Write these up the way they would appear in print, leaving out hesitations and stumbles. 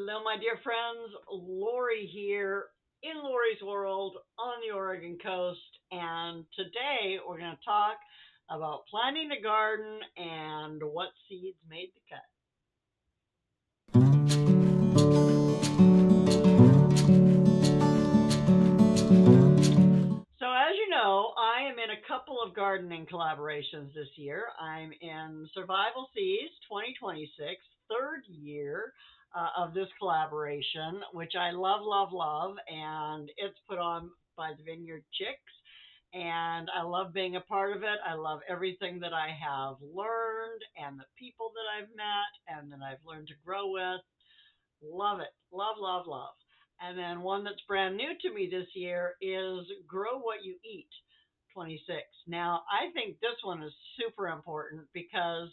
Hello, my dear friends. Lorrie here in Lorrie's World on the Oregon coast. And today we're going to talk about planting a garden and what seeds made the cut. So, as you know, I am in a couple of gardening collaborations this year. I'm in Survival Seeds 2026, third year of this collaboration, which I love, love, love. And it's put on by the Vineyard Chicks. And I love being a part of it. I love everything that I have learned and the people that I've met and that I've learned to grow with. Love it. Love, love, love. And then one that's brand new to me this year is Grow What You Eat 26. Now, I think this one is super important because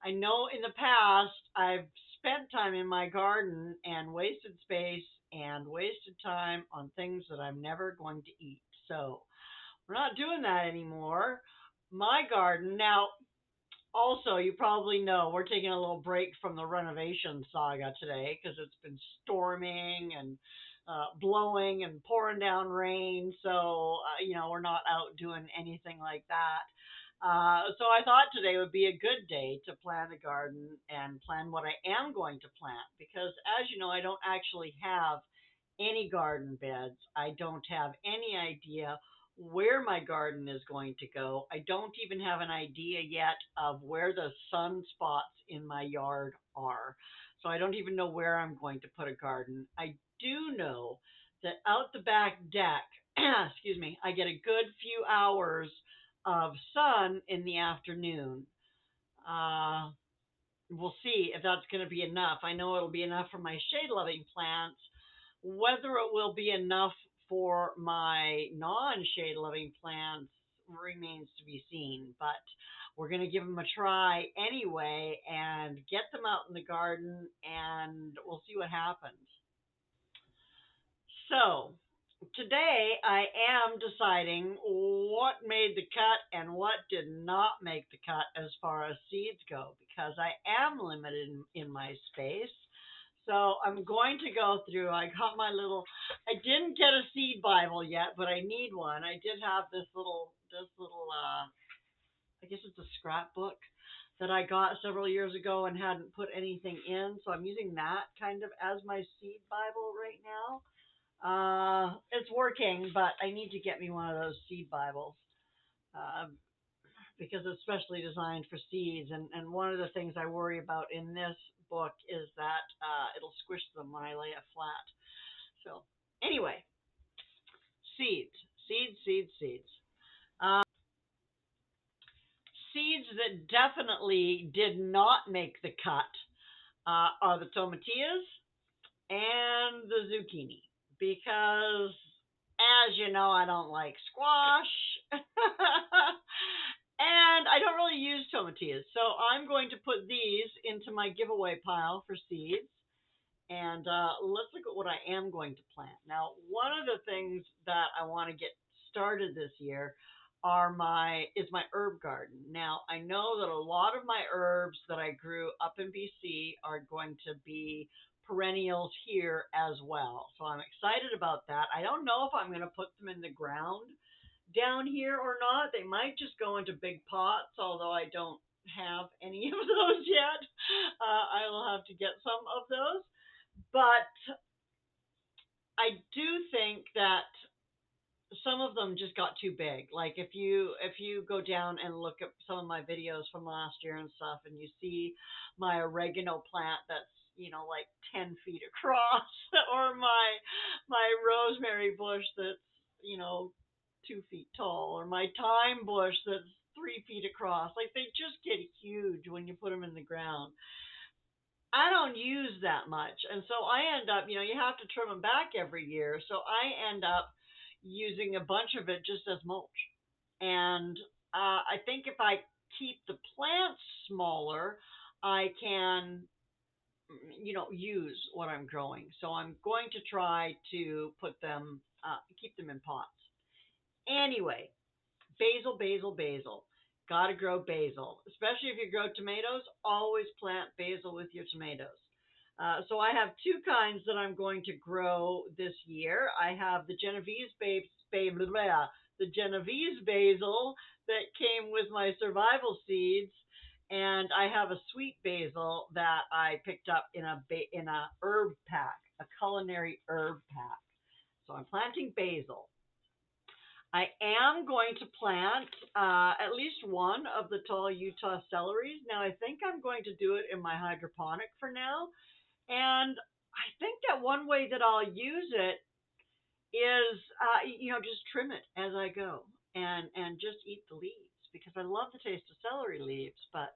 I know in the past I've spent time in my garden and wasted space and wasted time on things that I'm never going to eat. So we're not doing that anymore. My garden, now, also, you probably know we're taking a little break from the Renovation Saga today because it's been storming and blowing and pouring down rain. So, we're not out doing anything like that. So I thought today would be a good day to plan a garden and plan what I am going to plant because, as you know, I don't actually have any garden beds. I don't have any idea where my garden is going to go. I don't even have an idea yet of where the sun spots in my yard are. So I don't even know where I'm going to put a garden. I do know that out the back deck, excuse me, I get a good few hours of sun in the afternoon. Uh, we'll see if that's going to be enough. I know it'll be enough for my shade loving plants. Whether it will be enough for my non shade loving plants remains to be seen, but we're going to give them a try anyway and get them out in the garden and we'll see what happens. So, today I am deciding what made the cut and what did not make the cut as far as seeds go because I am limited in my space. So I'm going to go through. I got my little. I didn't get a seed Bible yet, but I need one. I did have this little. I guess it's a scrapbook that I got several years ago and hadn't put anything in. So I'm using that kind of as my seed Bible right now. It's working, but I need to get me one of those seed Bibles uh, because it's specially designed for seeds. And one of the things I worry about in this book is that it'll squish them when I lay it flat. So, anyway, seeds, seeds, seeds, seeds. Uh, Seeds that definitely did not make the cut are the tomatillas and the zucchini because, as you know, I don't like squash. And I don't really use tomatillas. So I'm going to put these into my giveaway pile for seeds. And let's look at what I am going to plant. Now, one of the things that I want to get started this year is my herb garden. Now, I know that a lot of my herbs that I grew up in BC are going to be perennials here as well. So I'm excited about that. I don't know if I'm going to put them in the ground down here or not. They might just go into big pots, although I don't have any of those yet. I will have to get some of those. But I do think that some of them just got too big. Like if you go down and look at some of my videos from last year and stuff, and you see my oregano plant that's like 10 feet across, or my rosemary bush that's 2 feet tall, or my thyme bush that's 3 feet across. Like they just get huge when you put them in the ground. I don't use that much. And so I end up, you have to trim them back every year. So I end up using a bunch of it just as mulch. And I think if I keep the plants smaller, I can, use what I'm growing. So I'm going to try to keep them in pots. Anyway, basil, basil, basil. Gotta grow basil. Especially if you grow tomatoes, always plant basil with your tomatoes. So I have two kinds that I'm going to grow this year. I have the the Genovese basil that came with my survival seeds, and I have a sweet basil that I picked up in a herb pack, a culinary herb pack. So I'm planting basil. I am going to plant at least one of the tall Utah celeries. Now I think I'm going to do it in my hydroponic for now, and I think that one way that I'll use it is, just trim it as I go and just eat the leaves because I love the taste of celery leaves. But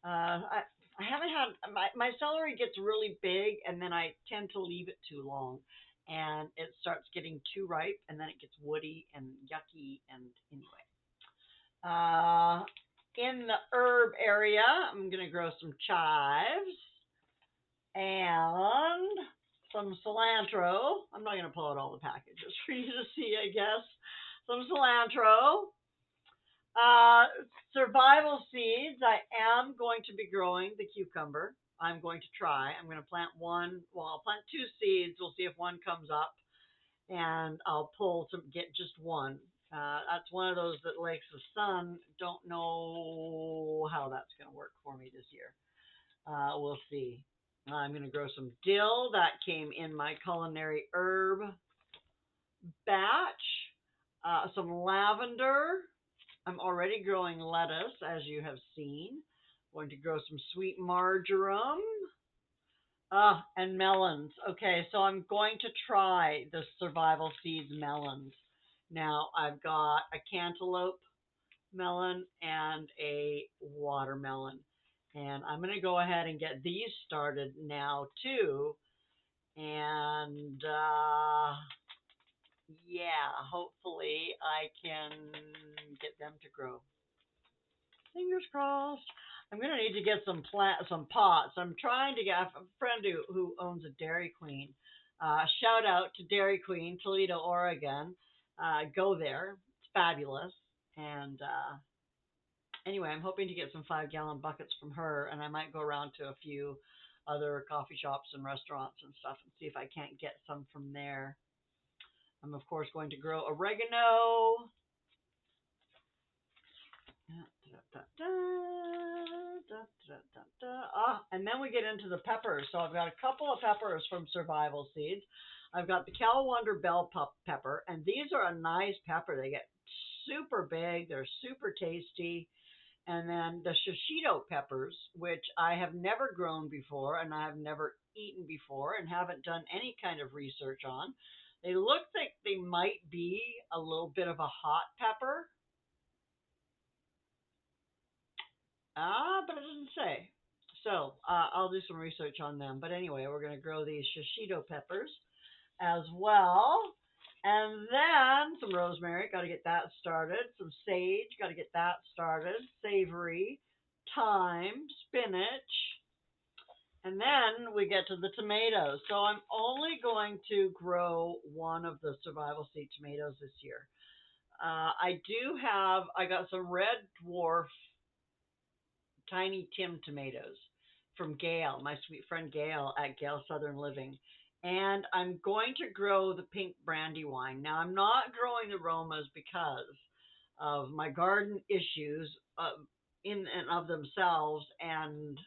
I haven't had my celery gets really big and then I tend to leave it too long. And it starts getting too ripe, and then it gets woody and yucky. And anyway, in the herb area, I'm gonna grow some chives and some cilantro. I'm not going to pull out all the packages for you to see, I guess. Some cilantro. Uh, Survival seeds. I am going to be growing the cucumber. I'm going to try. I'm going to plant one. Well, I'll plant two seeds. We'll see if one comes up, and I'll pull some. Get just one. That's one of those that likes the sun. Don't know how that's going to work for me this year. We'll see. I'm going to grow some dill that came in my culinary herb batch. Some lavender. I'm already growing lettuce, as you have seen. Going to grow some sweet marjoram. And melons. Okay, so I'm going to try the survival seeds melons. Now I've got a cantaloupe melon and a watermelon. And I'm going to go ahead and get these started now too. And yeah, hopefully I can get them to grow. Fingers crossed. I'm going to need to get some pots. I'm trying to get a friend who owns a Dairy Queen. Shout out to Dairy Queen, Toledo, Oregon. Go there. It's fabulous. And anyway, I'm hoping to get some 5-gallon buckets from her, and I might go around to a few other coffee shops and restaurants and stuff and see if I can't get some from there. I'm, of course, going to grow oregano. And then we get into the peppers. So I've got a couple of peppers from Survival Seeds. I've got the Cal Wonder Bell pepper, and these are a nice pepper. They get super big. They're super tasty. And then the shishito peppers, which I have never grown before and I have never eaten before and haven't done any kind of research on. They look like they might be a little bit of a hot pepper. But it doesn't say. So I'll do some research on them. But anyway, we're going to grow these shishito peppers as well. And then some rosemary, got to get that started. Some sage, got to get that started. Savory, thyme, spinach. And then we get to the tomatoes. So I'm only going to grow one of the survival seed tomatoes this year. I got some red dwarf Tiny Tim tomatoes from Gail, my sweet friend Gail at Gail Southern Living. And I'm going to grow the pink brandywine. Now, I'm not growing the Romas because of my garden issues in and of themselves, and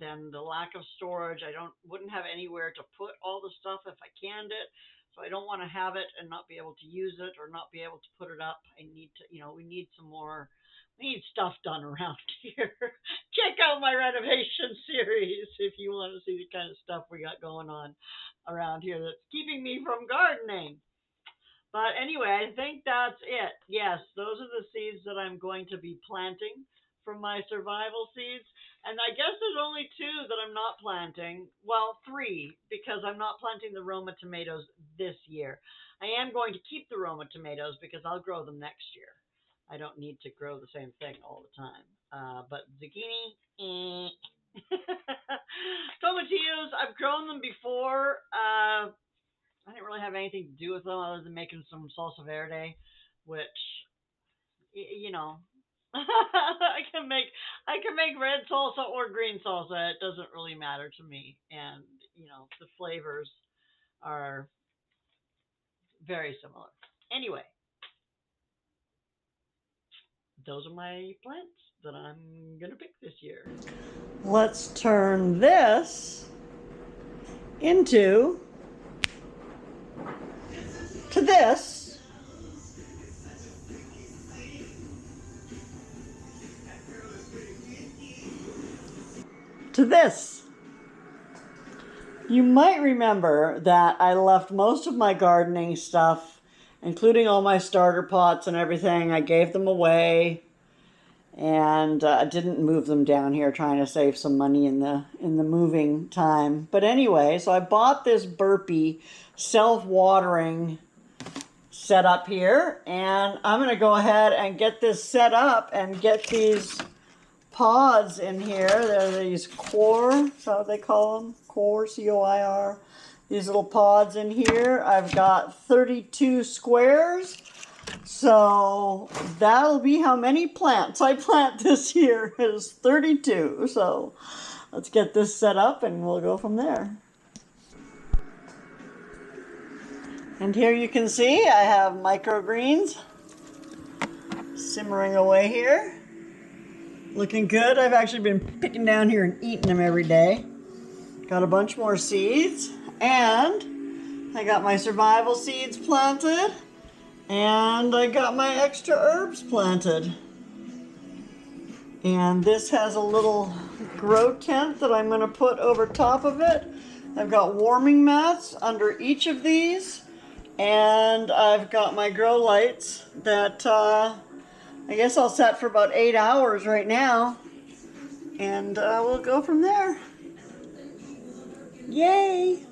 then the lack of storage. I wouldn't have anywhere to put all the stuff if I canned it. So I don't want to have it and not be able to use it or not be able to put it up. I need to, we need some more. We need stuff done around here. Check out my renovation series if you want to see the kind of stuff we got going on around here that's keeping me from gardening. But anyway, I think that's it. Yes, those are the seeds that I'm going to be planting from my survival seeds. And I guess there's only two that I'm not planting. Well, three, because I'm not planting the Roma tomatoes this year. I am going to keep the Roma tomatoes because I'll grow them next year. I don't need to grow the same thing all the time. But zucchini, tomatillos, I've grown them before. I didn't really have anything to do with them other than making some salsa verde, which, I can make red salsa or green salsa. It doesn't really matter to me. And you know, the flavors are very similar. Anyway, those are my plants that I'm going to pick this year. Let's turn this into this to this. You might remember that I left most of my gardening stuff, including all my starter pots and everything. I gave them away and didn't move them down here, trying to save some money in the moving time. But anyway, so I bought this burpee self-watering setup here, and I'm going to go ahead and get this set up and get these pods in here. They're these core, is that what they call them? Core, C-O-I-R. These little pods in here. I've got 32 squares. So that'll be how many plants I plant this year, is 32. So let's get this set up and we'll go from there. And here you can see I have microgreens simmering away here. Looking good. I've actually been picking down here and eating them every day. Got a bunch more seeds, and I got my survival seeds planted, and I got my extra herbs planted. And this has a little grow tent that I'm going to put over top of it. I've got warming mats under each of these, and I've got my grow lights that I guess I'll set for about 8 hours right now, and we'll go from there. Yay!